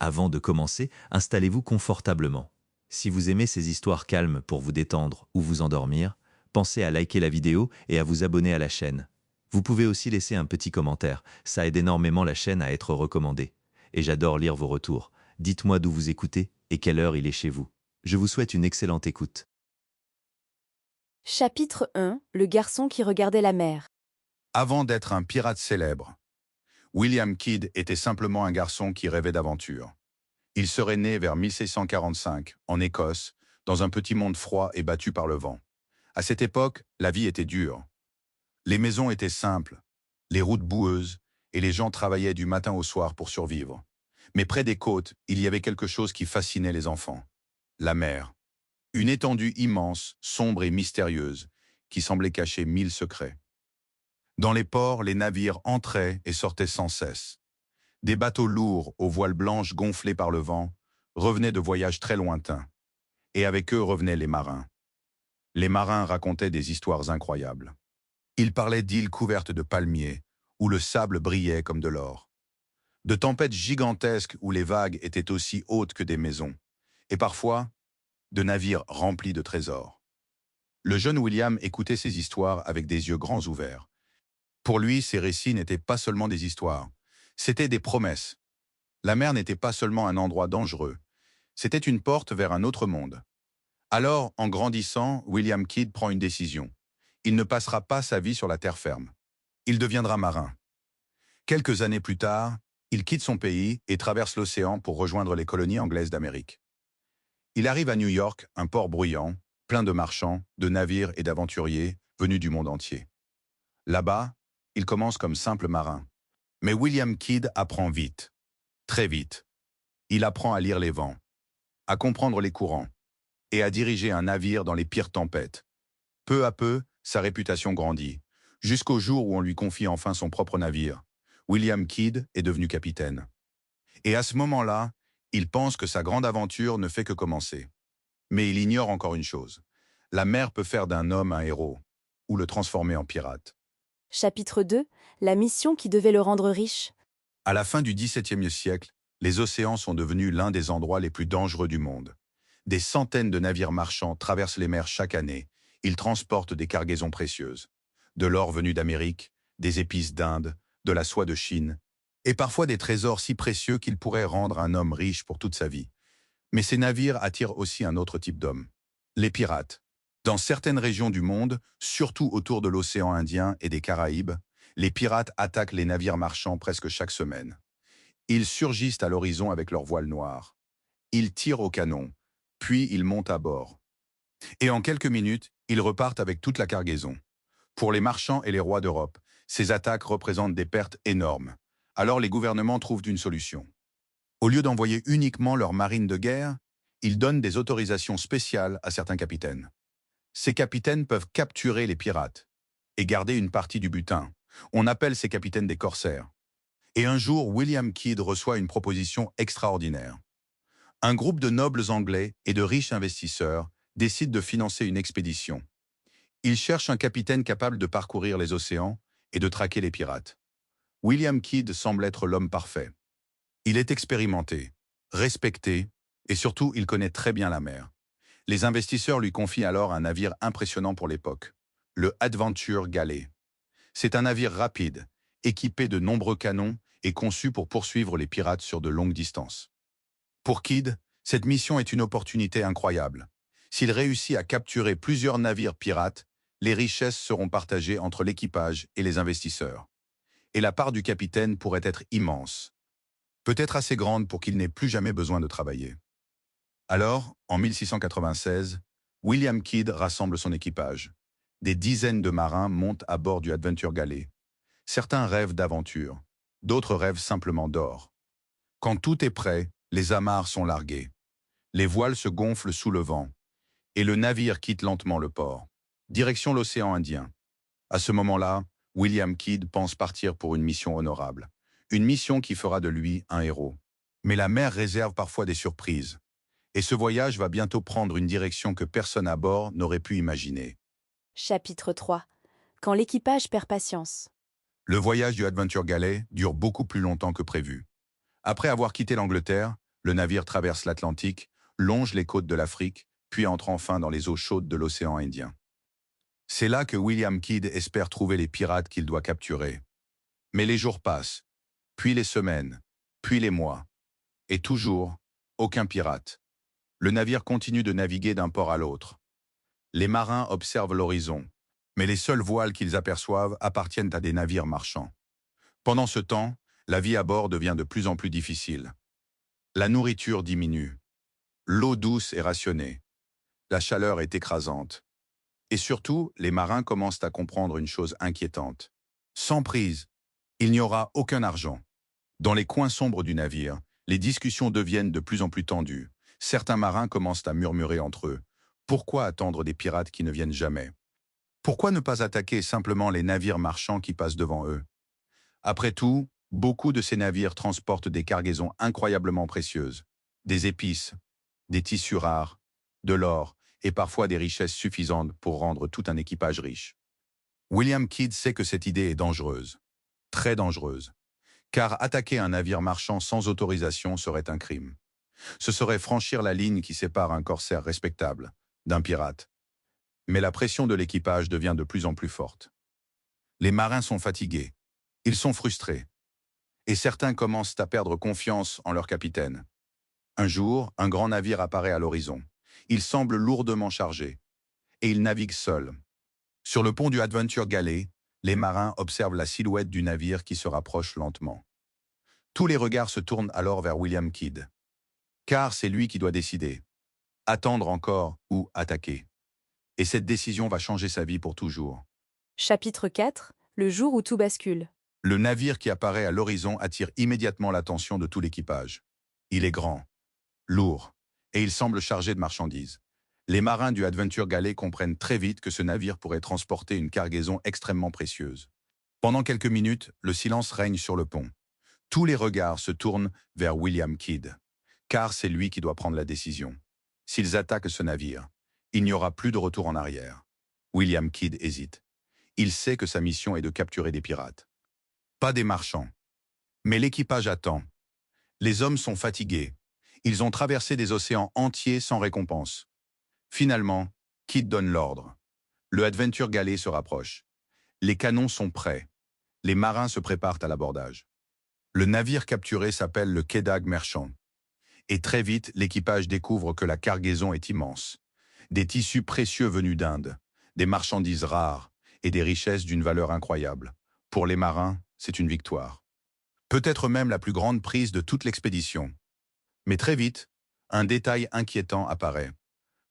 Avant de commencer, installez-vous confortablement. Si vous aimez ces histoires calmes pour vous détendre ou vous endormir, pensez à liker la vidéo et à vous abonner à la chaîne. Vous pouvez aussi laisser un petit commentaire, ça aide énormément la chaîne à être recommandée. Et j'adore lire vos retours. Dites-moi d'où vous écoutez et quelle heure il est chez vous. Je vous souhaite une excellente écoute. Chapitre 1. Le garçon qui regardait la mer. Avant d'être un pirate célèbre, William Kidd était simplement un garçon qui rêvait d'aventure. Il serait né vers 1645, en Écosse, dans un petit monde froid et battu par le vent. À cette époque, la vie était dure. Les maisons étaient simples, les routes boueuses, et les gens travaillaient du matin au soir pour survivre. Mais près des côtes, il y avait quelque chose qui fascinait les enfants. La mer. Une étendue immense, sombre et mystérieuse, qui semblait cacher 1000 secrets. Dans les ports, les navires entraient et sortaient sans cesse. Des bateaux lourds, aux voiles blanches gonflées par le vent, revenaient de voyages très lointains. Et avec eux revenaient les marins. Les marins racontaient des histoires incroyables. Ils parlaient d'îles couvertes de palmiers, où le sable brillait comme de l'or. De tempêtes gigantesques où les vagues étaient aussi hautes que des maisons. Et parfois, de navires remplis de trésors. Le jeune William écoutait ces histoires avec des yeux grands ouverts. Pour lui, ces récits n'étaient pas seulement des histoires, c'étaient des promesses. La mer n'était pas seulement un endroit dangereux, c'était une porte vers un autre monde. Alors, en grandissant, William Kidd prend une décision. Il ne passera pas sa vie sur la terre ferme. Il deviendra marin. Quelques années plus tard, il quitte son pays et traverse l'océan pour rejoindre les colonies anglaises d'Amérique. Il arrive à New York, un port bruyant, plein de marchands, de navires et d'aventuriers venus du monde entier. Là-bas, il commence comme simple marin. Mais William Kidd apprend vite, très vite. Il apprend à lire les vents, à comprendre les courants et à diriger un navire dans les pires tempêtes. Peu à peu, sa réputation grandit, jusqu'au jour où on lui confie enfin son propre navire. William Kidd est devenu capitaine. Et à ce moment-là, il pense que sa grande aventure ne fait que commencer. Mais il ignore encore une chose. La mer peut faire d'un homme un héros, ou le transformer en pirate. Chapitre 2. La mission qui devait le rendre riche. À la fin du XVIIe siècle, les océans sont devenus l'un des endroits les plus dangereux du monde. Des centaines de navires marchands traversent les mers chaque année. Ils transportent des cargaisons précieuses. De l'or venu d'Amérique, des épices d'Inde, de la soie de Chine, et parfois des trésors si précieux qu'ils pourraient rendre un homme riche pour toute sa vie. Mais ces navires attirent aussi un autre type d'hommes, les pirates. Dans certaines régions du monde, surtout autour de l'océan Indien et des Caraïbes, les pirates attaquent les navires marchands presque chaque semaine. Ils surgissent à l'horizon avec leurs voiles noires. Ils tirent au canon, puis ils montent à bord. Et en quelques minutes, ils repartent avec toute la cargaison. Pour les marchands et les rois d'Europe, ces attaques représentent des pertes énormes. Alors les gouvernements trouvent une solution. Au lieu d'envoyer uniquement leurs marines de guerre, ils donnent des autorisations spéciales à certains capitaines. Ces capitaines peuvent capturer les pirates et garder une partie du butin. On appelle ces capitaines des corsaires. Et un jour, William Kidd reçoit une proposition extraordinaire. Un groupe de nobles anglais et de riches investisseurs décide de financer une expédition. Ils cherchent un capitaine capable de parcourir les océans et de traquer les pirates. William Kidd semble être l'homme parfait. Il est expérimenté, respecté, et surtout, il connaît très bien la mer. Les investisseurs lui confient alors un navire impressionnant pour l'époque, le Adventure Galley. C'est un navire rapide, équipé de nombreux canons et conçu pour poursuivre les pirates sur de longues distances. Pour Kidd, cette mission est une opportunité incroyable. S'il réussit à capturer plusieurs navires pirates, les richesses seront partagées entre l'équipage et les investisseurs. Et la part du capitaine pourrait être immense, peut-être assez grande pour qu'il n'ait plus jamais besoin de travailler. Alors, en 1696, William Kidd rassemble son équipage. Des dizaines de marins montent à bord du Adventure Galley. Certains rêvent d'aventure, d'autres rêvent simplement d'or. Quand tout est prêt, les amarres sont larguées. Les voiles se gonflent sous le vent, et le navire quitte lentement le port, direction l'océan Indien. À ce moment-là, William Kidd pense partir pour une mission honorable, une mission qui fera de lui un héros. Mais la mer réserve parfois des surprises, et ce voyage va bientôt prendre une direction que personne à bord n'aurait pu imaginer. Chapitre 3. Quand l'équipage perd patience. Le voyage du Adventure Galley dure beaucoup plus longtemps que prévu. Après avoir quitté l'Angleterre, Le navire traverse l'Atlantique, longe les côtes de l'Afrique, puis entre enfin dans les eaux chaudes de l'océan Indien. C'est là que William Kidd espère trouver les pirates qu'il doit capturer. Mais les jours passent, puis les semaines, puis les mois. Et toujours, aucun pirate. Le navire continue de naviguer d'un port à l'autre. Les marins observent l'horizon, mais les seules voiles qu'ils aperçoivent appartiennent à des navires marchands. Pendant ce temps, la vie à bord devient de plus en plus difficile. La nourriture diminue. L'eau douce est rationnée. La chaleur est écrasante. Et surtout, les marins commencent à comprendre une chose inquiétante. Sans prise, il n'y aura aucun argent. Dans les coins sombres du navire, les discussions deviennent de plus en plus tendues. Certains marins commencent à murmurer entre eux. Pourquoi attendre des pirates qui ne viennent jamais? Pourquoi ne pas attaquer simplement les navires marchands qui passent devant eux? Après tout, beaucoup de ces navires transportent des cargaisons incroyablement précieuses. Des épices, des tissus rares, de l'or et parfois des richesses suffisantes pour rendre tout un équipage riche. William Kidd sait que cette idée est dangereuse, très dangereuse, car attaquer un navire marchand sans autorisation serait un crime. Ce serait franchir la ligne qui sépare un corsaire respectable d'un pirate. Mais la pression de l'équipage devient de plus en plus forte. Les marins sont fatigués, ils sont frustrés, et certains commencent à perdre confiance en leur capitaine. Un jour, un grand navire apparaît à l'horizon. Il semble lourdement chargé, et il navigue seul. Sur le pont du Adventure Galley, les marins observent la silhouette du navire qui se rapproche lentement. Tous les regards se tournent alors vers William Kidd, car c'est lui qui doit décider, attendre encore ou attaquer. Et cette décision va changer sa vie pour toujours. Chapitre 4. Le jour où tout bascule. Le navire qui apparaît à l'horizon attire immédiatement l'attention de tout l'équipage. Il est grand, lourd, et il semble chargé de marchandises. Les marins du Adventure Galley comprennent très vite que ce navire pourrait transporter une cargaison extrêmement précieuse. Pendant quelques minutes, le silence règne sur le pont. Tous les regards se tournent vers William Kidd, car c'est lui qui doit prendre la décision. S'ils attaquent ce navire, il n'y aura plus de retour en arrière. William Kidd hésite. Il sait que sa mission est de capturer des pirates. Pas des marchands. Mais l'équipage attend. Les hommes sont fatigués. Ils ont traversé des océans entiers sans récompense. Finalement, Kidd donne l'ordre. Le Adventure Galley se rapproche. Les canons sont prêts. Les marins se préparent à l'abordage. Le navire capturé s'appelle le Quedagh Merchant. Et très vite, l'équipage découvre que la cargaison est immense. Des tissus précieux venus d'Inde, des marchandises rares et des richesses d'une valeur incroyable. Pour les marins, c'est une victoire. Peut-être même la plus grande prise de toute l'expédition. Mais très vite, un détail inquiétant apparaît.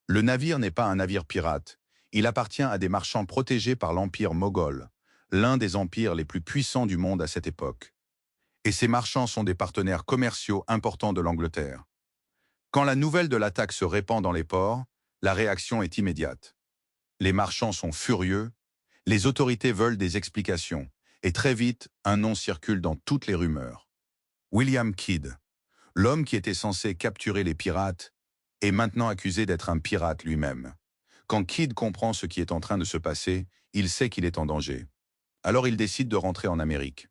Le navire n'est pas un navire pirate. Il appartient à des marchands protégés par l'Empire moghol, l'un des empires les plus puissants du monde à cette époque. Et ces marchands sont des partenaires commerciaux importants de l'Angleterre. Quand la nouvelle de l'attaque se répand dans les ports, la réaction est immédiate. Les marchands sont furieux, les autorités veulent des explications, et très vite, un nom circule dans toutes les rumeurs. William Kidd, l'homme qui était censé capturer les pirates, est maintenant accusé d'être un pirate lui-même. Quand Kidd comprend ce qui est en train de se passer, il sait qu'il est en danger. Alors il décide de rentrer en Amérique.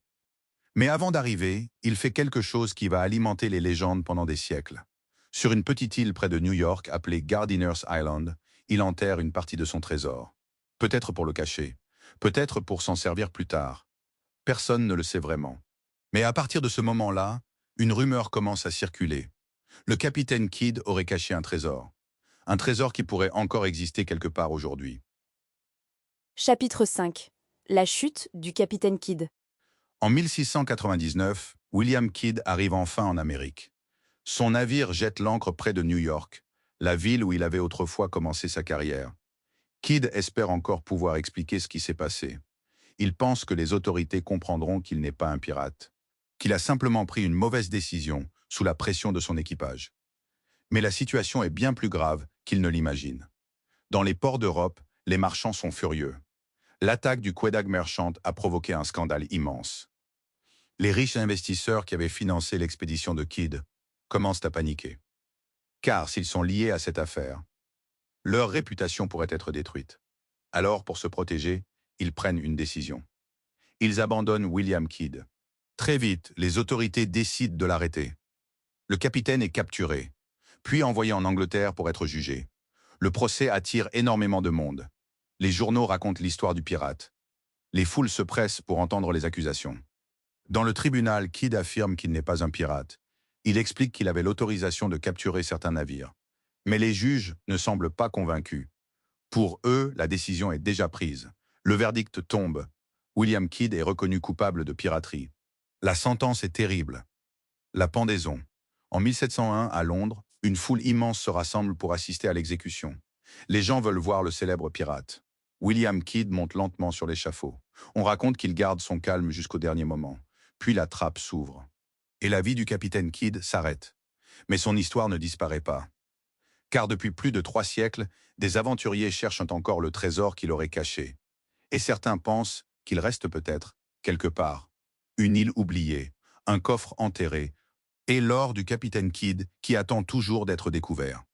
Mais avant d'arriver, il fait quelque chose qui va alimenter les légendes pendant des siècles. Sur une petite île près de New York appelée Gardiner's Island, il enterre une partie de son trésor. Peut-être pour le cacher, peut-être pour s'en servir plus tard. Personne ne le sait vraiment. Mais à partir de ce moment-là, une rumeur commence à circuler. Le capitaine Kidd aurait caché un trésor. Un trésor qui pourrait encore exister quelque part aujourd'hui. Chapitre 5. La chute du capitaine Kidd. En 1699, William Kidd arrive enfin en Amérique. Son navire jette l'ancre près de New York, la ville où il avait autrefois commencé sa carrière. Kidd espère encore pouvoir expliquer ce qui s'est passé. Il pense que les autorités comprendront qu'il n'est pas un pirate, qu'il a simplement pris une mauvaise décision sous la pression de son équipage. Mais la situation est bien plus grave qu'il ne l'imagine. Dans les ports d'Europe, les marchands sont furieux. L'attaque du Quedagh Merchant a provoqué un scandale immense. Les riches investisseurs qui avaient financé l'expédition de Kidd commencent à paniquer. Car s'ils sont liés à cette affaire, leur réputation pourrait être détruite. Alors, pour se protéger, ils prennent une décision. Ils abandonnent William Kidd. Très vite, les autorités décident de l'arrêter. Le capitaine est capturé, puis envoyé en Angleterre pour être jugé. Le procès attire énormément de monde. Les journaux racontent l'histoire du pirate. Les foules se pressent pour entendre les accusations. Dans le tribunal, Kidd affirme qu'il n'est pas un pirate. Il explique qu'il avait l'autorisation de capturer certains navires. Mais les juges ne semblent pas convaincus. Pour eux, la décision est déjà prise. Le verdict tombe. William Kidd est reconnu coupable de piraterie. La sentence est terrible. La pendaison. En 1701, à Londres, une foule immense se rassemble pour assister à l'exécution. Les gens veulent voir le célèbre pirate. William Kidd monte lentement sur l'échafaud. On raconte qu'il garde son calme jusqu'au dernier moment. Puis la trappe s'ouvre. Et la vie du capitaine Kidd s'arrête. Mais son histoire ne disparaît pas. Car depuis plus de 3 siècles, des aventuriers cherchent encore le trésor qu'il aurait caché. Et certains pensent qu'il reste peut-être, quelque part, une île oubliée, un coffre enterré, et l'or du capitaine Kidd qui attend toujours d'être découvert.